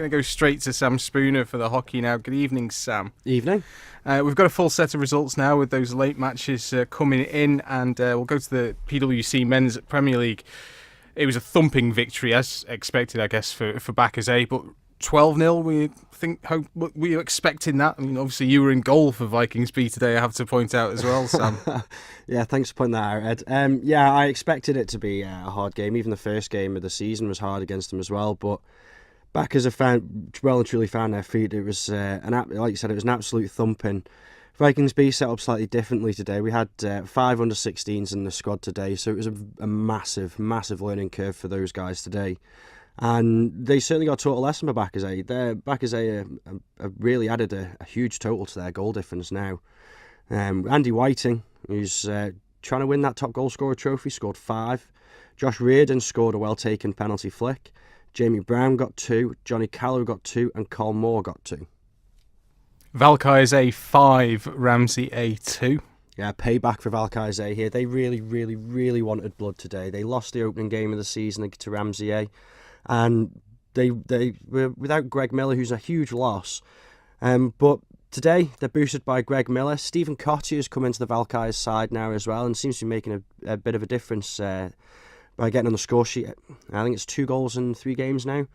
going to go straight to Sam Spooner for the hockey now. Good evening, Sam. Evening. We've got a full set of results now with those late matches coming in, and we'll go to the PwC Men's Premier League. It was a thumping victory, as expected, I guess, for Backers A, but 12-0, were you expecting that? I mean, obviously you were in goal for Vikings B today, I have to point out as well, Sam. Yeah, thanks for pointing that out, Ed. Yeah, I expected it to be a hard game. Even the first game of the season was hard against them as well, but Backers have well and truly found their feet. It was, like you said, it was an absolute thumping. Vikings B set up slightly differently today. We had 5 under-16s in the squad today, so it was a massive, massive learning curve for those guys today. And they certainly got taught a lesson by Backers A. Their Backers A have really added a huge total to their goal difference now. Andy Whiting, who's trying to win that top goal scorer trophy, scored 5. Josh Reardon scored a well-taken penalty flick. Jamie Brown got 2. Johnny Callow got 2. And Cole Moore got 2. Valkyries A 5, Ramsey A 2. Yeah, payback for Valkyries A here. They really, really, really wanted blood today. They lost the opening game of the season to Ramsey A. And they were without Greg Miller, who's a huge loss. But today, they're boosted by Greg Miller. Stephen Cotty has come into the Valkyries side now as well and seems to be making a bit of a difference by getting on the score sheet. I think it's 2 goals in 3 games now.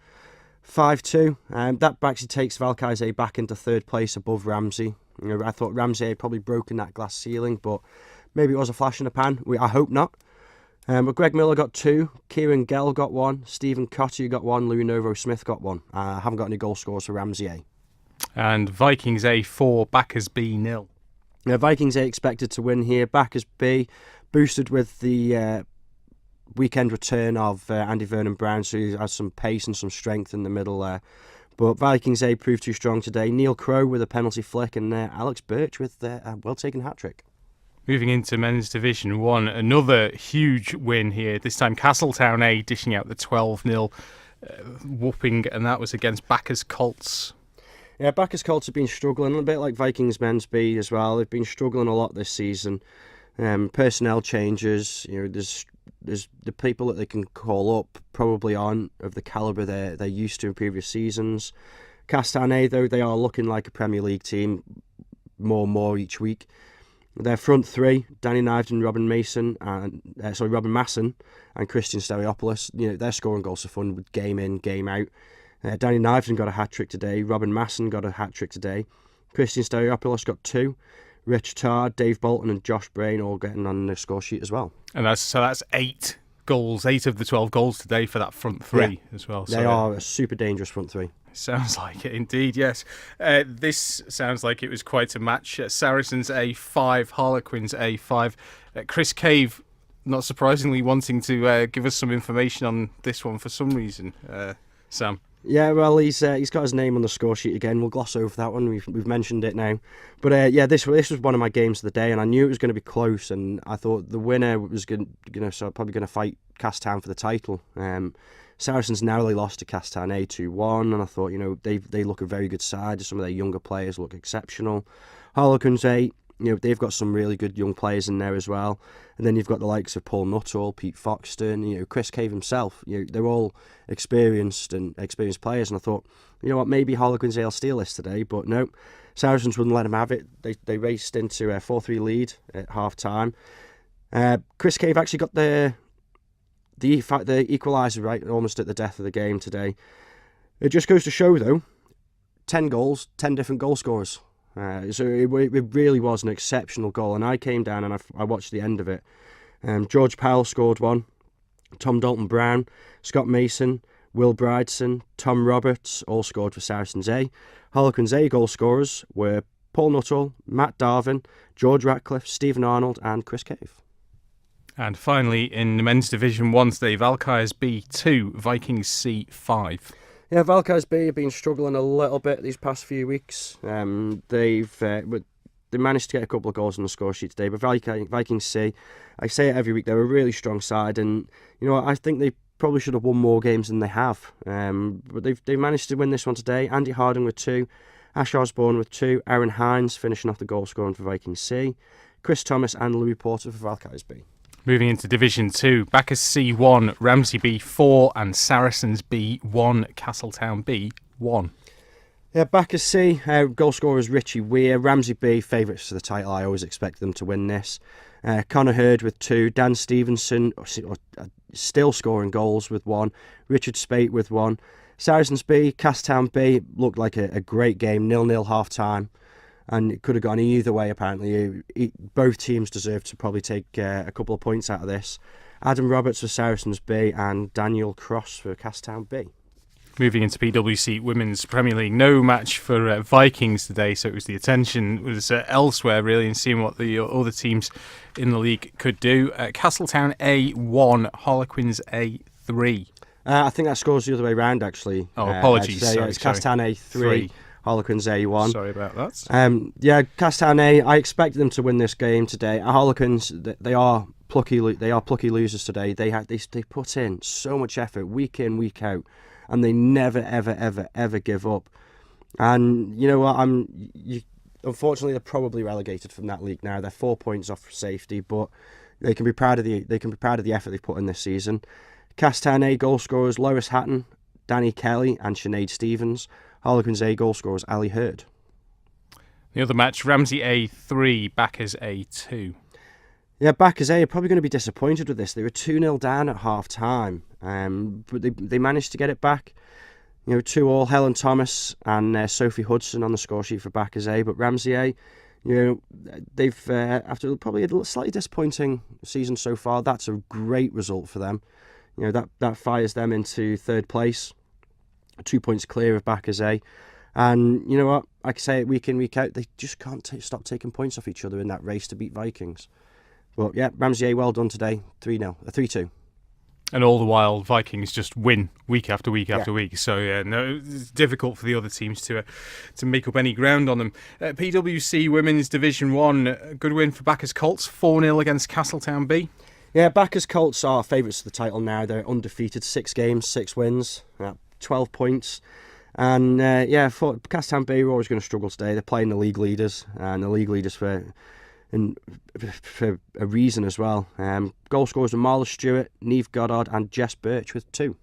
5-2. That actually takes Valkyries A back into 3rd place above Ramsey. I thought Ramsey had probably broken that glass ceiling, but maybe it was a flash in the pan. I hope not. But Greg Miller got 2, Kieran Gell got 1, Stephen Cotty got 1, Louis Novo-Smith got 1. I haven't got any goal scores for Ramsey A. And Vikings A 4, Backers B 0. Vikings A expected to win here. Backers B boosted with the weekend return of Andy Vernon-Brown, so he has some pace and some strength in the middle there. But Vikings A proved too strong today. Neil Crow with a penalty flick and Alex Birch with a well-taken hat-trick. Moving into Men's Division 1, another huge win here. This time Castletown A dishing out the 12-0 whooping, and that was against Backers Colts. Yeah, Backers Colts have been struggling, a bit like Vikings Men's B as well. They've been struggling a lot this season. Personnel changes, there's the people that they can call up probably aren't of the calibre they're used to in previous seasons. Castletown A, though, they are looking like a Premier League team more and more each week. Their front 3, Danny Nivedon, Robin Masson, and Christian Steriopoulos, they're scoring goals for fun with game in, game out. Danny Nivedon got a hat-trick today. Robin Masson got a hat-trick today. Christian Steriopoulos got 2. Rich Tarr, Dave Bolton and Josh Brain all getting on the score sheet as well. And that's 8 goals, 8 of the 12 goals today for that front 3 as well. They are a super dangerous front 3. Sounds like it indeed, yes. This sounds like it was quite a match. Saracens A5, Harlequins A5. Chris Cave, not surprisingly, wanting to give us some information on this one for some reason. Sam? Yeah, well, he's got his name on the score sheet again. We'll gloss over that one. We've mentioned it now. But this was one of my games of the day, and I knew it was going to be close, and I thought the winner was probably going to fight Castletown for the title. Saracens narrowly lost to Castletown A 2-1, and I thought, they look a very good side. Some of their younger players look exceptional. Harlequins A, they've got some really good young players in there as well. And then you've got the likes of Paul Nuttall, Pete Foxton, Chris Cave himself. They're all experienced players, and I thought, maybe Harlequins A will steal this today, but no. Saracens wouldn't let them have it. They raced into a 4-3 lead at half-time. Chris Cave actually got the equaliser right almost at the death of the game today. It just goes to show, though, 10 goals, 10 different goal scorers. So it really was an exceptional goal, and I came down and I watched the end of it. George Powell scored 1, Tom Dalton Brown, Scott Mason, Will Brideson, Tom Roberts all scored for Saracens A. Harlequins A goal scorers were Paul Nuttall, Matt Darvin, George Ratcliffe, Stephen Arnold and Chris Cave. And finally, in the Men's Division 1 today, Valkyries B 2, Vikings C 5. Yeah, Valkyries B have been struggling a little bit these past few weeks. They managed to get a couple of goals on the score sheet today, but Vikings C, I say it every week, they're a really strong side, and I think they probably should have won more games than they have. But they've managed to win this one today. Andy Harding with 2, Ash Osborne with 2, Aaron Hines finishing off the goal scoring for Vikings C, Chris Thomas and Louis Porter for Valkyries B. Moving into Division 2, Backers C 1, Ramsey B 4 and Saracens B 1, Castletown B 1. Yeah, Bacchus C, goal scorers Richie Weir, Ramsey B, favourites for the title. I always expect them to win this. Connor Hurd with 2, Dan Stevenson still scoring goals with 1, Richard Spate with 1. Saracens B, Castown B looked like a great game, 0-0 half time, and it could have gone either way apparently. Both teams deserve to probably take a couple of points out of this. Adam Roberts for Saracens B and Daniel Cross for Castown B. Moving into PWC Women's Premier League, no match for Vikings today, so it was the attention was elsewhere really, and seeing what the other teams in the league could do. Castletown A1, Harlequins A3. I think that score's the other way round actually. Oh, apologies. It's Castletown A3, Harlequins A1. Sorry about that. Yeah, Castletown A. I expect them to win this game today. Harlequins, they are plucky losers today. They put in so much effort week in, week out, and they never ever give up. And you know what? Unfortunately they're probably relegated from that league now. They're 4 points off safety, but they can be proud of the effort they've put in this season. Castletown A goal scorers Lois Hatton, Danny Kelly and Sinead Stevens. Harlequins A goal scorers Ali Hurd. The other match, Ramsey A3, Backers A2. Yeah, Backers A are probably going to be disappointed with this. They were 2-0 down at half time, but they managed to get it back. 2-2, Helen Thomas and Sophie Hudson on the score sheet for Backers A. But Ramsey A, they've after probably a slightly disappointing season so far, that's a great result for them. That fires them into third place, 2 points clear of Backers A. And you know what? I can say it week in, week out, they just can't stop taking points off each other in that race to beat Vikings. Well, yeah, Ramsey A, well done today, 3-2. And all the while, Vikings just win week after week after week. So, it's difficult for the other teams to make up any ground on them. PWC Women's Division 1, good win for Backers Colts, 4-0 against Castletown B. Yeah, Backers Colts are favourites for the title now. They're undefeated, 6 games, 6 wins, 12 points. And for Castletown B, we're always going to struggle today. They're playing the league leaders, and the league leaders for a reason as well. Goal scorers are Marla Stewart, Neve Goddard and Jess Birch with 2.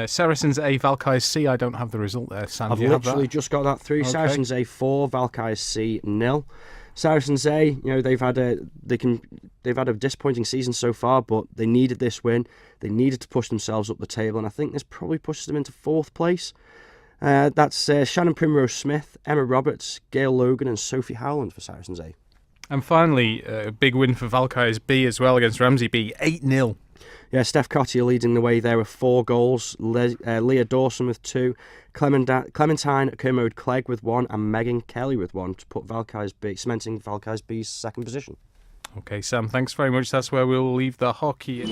Saracens A, Valkyries C. I don't have the result there, Sam. I've literally just got that through. Okay. Saracens A 4, Valkyries C 0. Saracens A, they've had a disappointing season so far, but they needed this win. They needed to push themselves up the table, and I think this probably pushes them into 4th place. That's Shannon Primrose Smith, Emma Roberts, Gail Logan and Sophie Howland for Saracens A. And finally, a big win for Valkyries B as well against Ramsey B, 8-0. Yeah, Steph Cottier leading the way there with 4 goals, Leah Dawson with 2, Clementine Kermode Clegg with 1 and Megan Kelly with 1 to put cementing Valkyries B's 2nd position. Okay, Sam, thanks very much. That's where we'll leave the hockey.